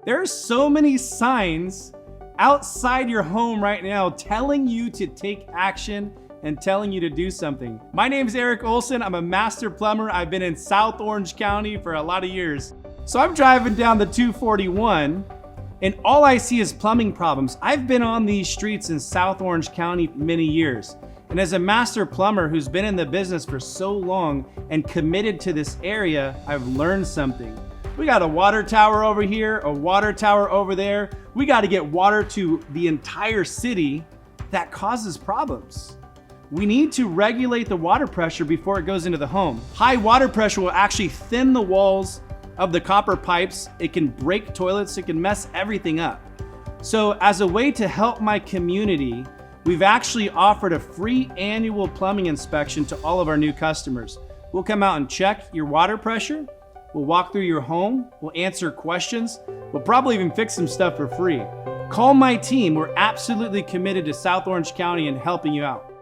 There are so many signs outside your home right now telling you to take action and telling you to do something. My name is Eric Olson. I'm a master plumber. I've been in South Orange County for a lot of years. So I'm driving down the 241 and all I see is plumbing problems. I've been on these streets in South Orange County many years. And as a master plumber who's been in the business for so long and committed to this area, I've learned something. We got a water tower over here, a water tower over there. We got to get water to the entire city. That causes problems. We need to regulate the water pressure before it goes into the home. High water pressure will actually thin the walls of the copper pipes. It can break toilets, it can mess everything up. So as a way to help my community, we've actually offered a free annual plumbing inspection to all of our new customers. We'll come out and check your water pressure. We'll walk through your home. We'll answer questions. We'll probably even fix some stuff for free. Call my team. We're absolutely committed to South Orange County and helping you out.